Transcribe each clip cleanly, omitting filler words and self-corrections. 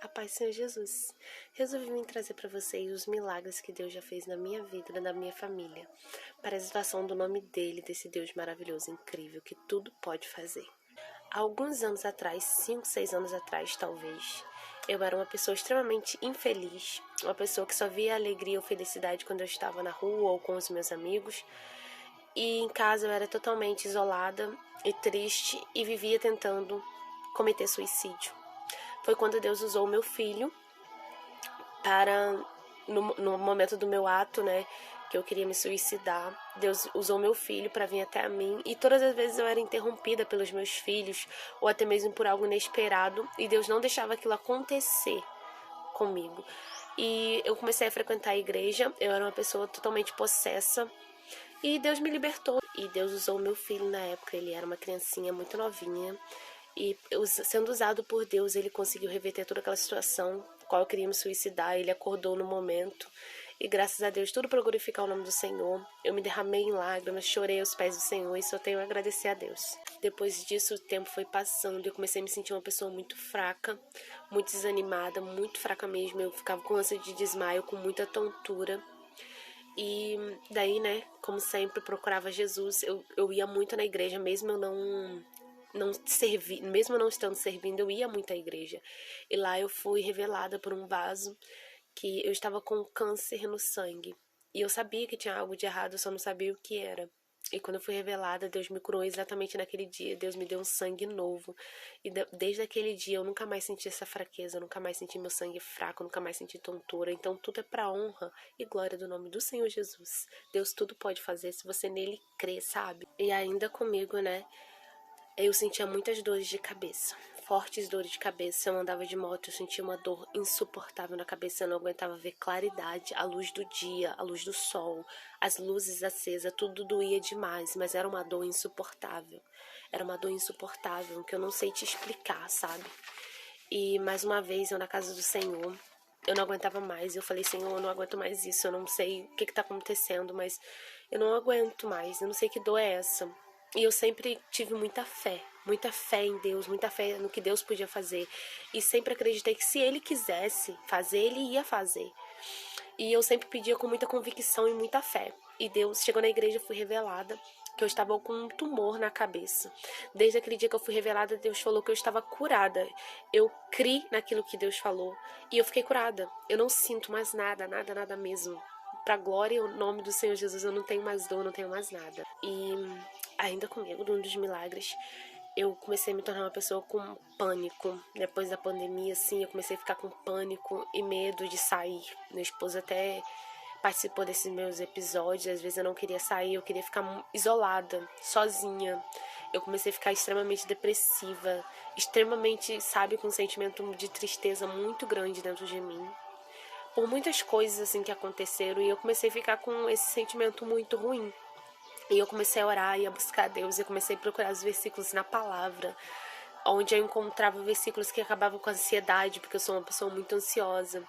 A paz do Senhor Jesus. Resolvi vir trazer para vocês os milagres que Deus já fez na minha vida e na minha família, para a exaltação do nome dele, desse Deus maravilhoso, incrível, que tudo pode fazer. Há alguns anos atrás, 5, 6 anos atrás talvez, eu era uma pessoa extremamente infeliz, uma pessoa que só via alegria ou felicidade quando eu estava na rua ou com os meus amigos, e em casa eu era totalmente isolada e triste e vivia tentando cometer suicídio. Foi quando Deus usou o meu filho para, no momento do meu ato, né, que eu queria me suicidar. Deus usou meu filho para vir até a mim, e todas as vezes eu era interrompida pelos meus filhos, ou até mesmo por algo inesperado, e Deus não deixava aquilo acontecer comigo. E eu comecei a frequentar a igreja, eu era uma pessoa totalmente possessa, e Deus me libertou. E Deus usou meu filho na época, ele era uma criancinha muito novinha, e sendo usado por Deus, ele conseguiu reverter toda aquela situação, qual eu queria me suicidar. Ele acordou no momento, e graças a Deus, tudo para glorificar o nome do Senhor. Eu me derramei em lágrimas, chorei aos pés do Senhor, e só tenho a agradecer a Deus. Depois disso, o tempo foi passando, e eu comecei a me sentir uma pessoa muito fraca, muito desanimada, muito fraca mesmo. Eu ficava com ânsia de desmaio, com muita tontura. E daí, né, como sempre, procurava Jesus. Eu ia muito na igreja, mesmo eu não servi, mesmo não estando servindo, eu ia muito à igreja. E lá eu fui revelada por um vaso que eu estava com câncer no sangue. E eu sabia que tinha algo de errado, eu só não sabia o que era. E quando eu fui revelada, Deus me curou exatamente naquele dia. Deus me deu um sangue novo. E desde aquele dia eu nunca mais senti essa fraqueza, eu nunca mais senti meu sangue fraco, eu nunca mais senti tontura. Então tudo é pra honra e glória do nome do Senhor Jesus. Deus tudo pode fazer se você nele crê, sabe? E ainda comigo, né? Eu sentia muitas dores de cabeça, fortes dores de cabeça. Eu andava de moto, eu sentia uma dor insuportável na cabeça. Eu não aguentava ver claridade, a luz do dia, a luz do sol, as luzes acesas, tudo doía demais, mas era uma dor insuportável. Era uma dor insuportável que eu não sei te explicar, sabe? E mais uma vez, eu na casa do Senhor, eu não aguentava mais. Eu falei, Senhor, eu não aguento mais isso, eu não sei o que tá acontecendo, mas eu não aguento mais, eu não sei que dor é essa. E eu sempre tive muita fé em Deus, muita fé no que Deus podia fazer. E sempre acreditei que se Ele quisesse fazer, Ele ia fazer. E eu sempre pedia com muita convicção e muita fé. E Deus, chegou na igreja, eu fui revelada que eu estava com um tumor na cabeça. Desde aquele dia que eu fui revelada, Deus falou que eu estava curada. Eu criei naquilo que Deus falou e eu fiquei curada. Eu não sinto mais nada, nada, nada mesmo. Pra glória e o nome do Senhor Jesus, eu não tenho mais dor, não tenho mais nada. E ainda comigo, num dos milagres, eu comecei a me tornar uma pessoa com pânico. Depois da pandemia, assim, eu comecei a ficar com pânico e medo de sair. Meu esposo até participou desses meus episódios. Às vezes eu não queria sair, eu queria ficar isolada, sozinha. Eu comecei a ficar extremamente depressiva, extremamente, sabe, com um sentimento de tristeza muito grande dentro de mim. Por muitas coisas assim que aconteceram, e eu comecei a ficar com esse sentimento muito ruim. E eu comecei a orar e a buscar a Deus, eu comecei a procurar os versículos na palavra, onde eu encontrava versículos que acabavam com a ansiedade, porque eu sou uma pessoa muito ansiosa,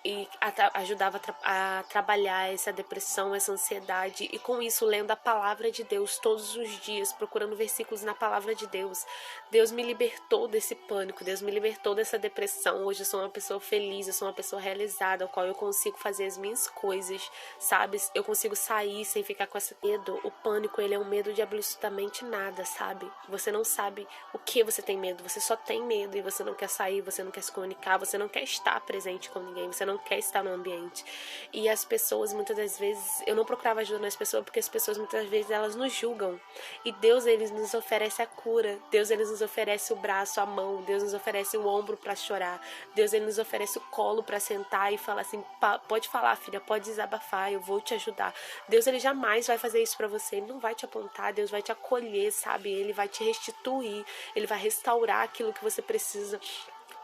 e ajudava a trabalhar essa depressão, essa ansiedade, e com isso lendo a palavra de Deus todos os dias, procurando versículos na palavra de Deus. Deus me libertou desse pânico, Deus me libertou dessa depressão. Hoje eu sou uma pessoa feliz, eu sou uma pessoa realizada, ao qual eu consigo fazer as minhas coisas, sabe? Eu consigo sair sem ficar com esse medo. O pânico, ele é um medo de absolutamente nada, sabe? Você não sabe o que você tem medo, você só tem medo e você não quer sair, você não quer se comunicar, você não quer estar presente com ninguém, você não quer estar no ambiente. E as pessoas, muitas das vezes, eu não procurava ajuda nas pessoas, porque as pessoas, muitas vezes, elas nos julgam. E Deus, ele nos oferece a cura. Deus, ele nos oferece o braço, a mão. Deus nos oferece o ombro para chorar. Deus, ele nos oferece o colo para sentar e falar assim, pode falar, filha, pode desabafar, eu vou te ajudar. Deus, ele jamais vai fazer isso para você. Ele não vai te apontar, Deus vai te acolher, sabe? Ele vai te restituir, ele vai restaurar aquilo que você precisa.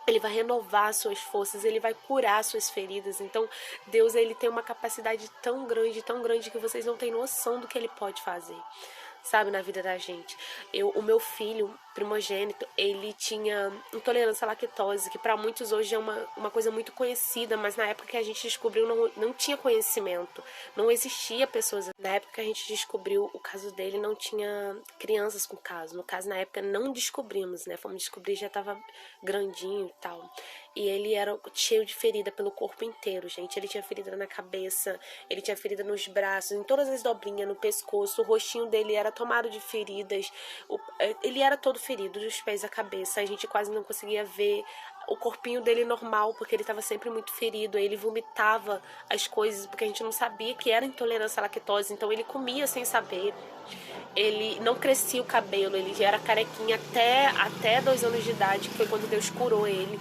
Ele vai renovar as suas forças, ele vai curar as suas feridas. Então, Deus, ele tem uma capacidade tão grande que vocês não têm noção do que ele pode fazer, sabe, na vida da gente. O meu filho primogênito, ele tinha intolerância à lactose, que para muitos hoje é uma coisa muito conhecida, mas na época que a gente descobriu não tinha conhecimento, não existia pessoas. Na época que a gente descobriu o caso dele, não tinha crianças com caso. No caso, na época, não descobrimos, né? Fomos descobrir, já estava grandinho e tal. E ele era cheio de ferida pelo corpo inteiro, gente. Ele tinha ferida na cabeça, ele tinha ferida nos braços, em todas as dobrinhas, no pescoço. O rostinho dele era tomado de feridas. Ele era todo ferido, dos pés à cabeça. A gente quase não conseguia ver o corpinho dele normal, porque ele estava sempre muito ferido. Ele vomitava as coisas, porque a gente não sabia que era intolerância à lactose. Então ele comia sem saber. Ele não crescia o cabelo, ele já era carequinha até 2 anos de idade, que foi quando Deus curou ele.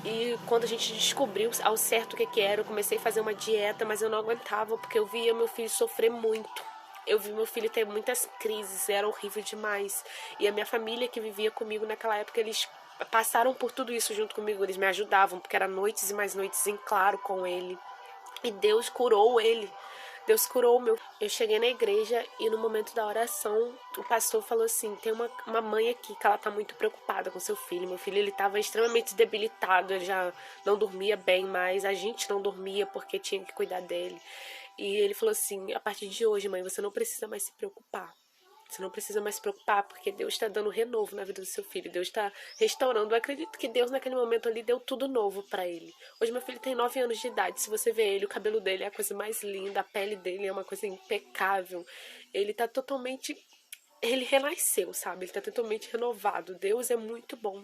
E quando a gente descobriu ao certo o que era, eu comecei a fazer uma dieta, mas eu não aguentava, porque eu via meu filho sofrer muito. Eu vi meu filho ter muitas crises, era horrível demais. E a minha família que vivia comigo naquela época, eles passaram por tudo isso junto comigo, eles me ajudavam, porque era noites e mais noites em claro com ele. E Deus curou ele. Deus curou o meu. Eu cheguei na igreja e no momento da oração, o pastor falou assim: tem uma mãe aqui que ela tá muito preocupada com seu filho. Meu filho, ele tava extremamente debilitado, ele já não dormia bem mais. A gente não dormia porque tinha que cuidar dele. E ele falou assim: a partir de hoje, mãe, você não precisa mais se preocupar. Você não precisa mais se preocupar, porque Deus está dando renovo na vida do seu filho. Deus está restaurando. Eu acredito que Deus, naquele momento ali, deu tudo novo para ele. Hoje, meu filho tem 9 anos de idade. Se você vê ele, o cabelo dele é a coisa mais linda, a pele dele é uma coisa impecável. Ele tá totalmente. Ele renasceu, sabe? Ele tá totalmente renovado. Deus é muito bom.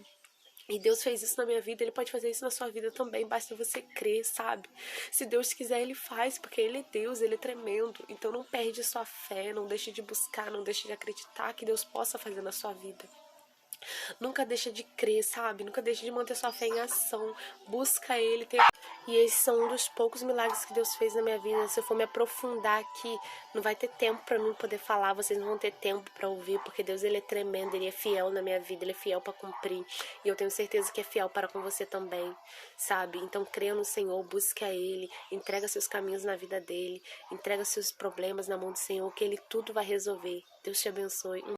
E Deus fez isso na minha vida, Ele pode fazer isso na sua vida também, basta você crer, sabe? Se Deus quiser, Ele faz, porque Ele é Deus, Ele é tremendo. Então não perde sua fé, não deixe de buscar, não deixe de acreditar que Deus possa fazer na sua vida. Nunca deixa de crer, sabe? Nunca deixa de manter sua fé em ação. Busca Ele. E esses são um dos poucos milagres que Deus fez na minha vida. Se eu for me aprofundar aqui, não vai ter tempo para mim poder falar. Vocês não vão ter tempo para ouvir, porque Deus, Ele é tremendo. Ele é fiel na minha vida. Ele é fiel para cumprir. E eu tenho certeza que é fiel para com você também, sabe? Então creia no Senhor, busque a Ele. Entrega seus caminhos na vida dele. Entrega seus problemas na mão do Senhor, que Ele tudo vai resolver. Deus te abençoe.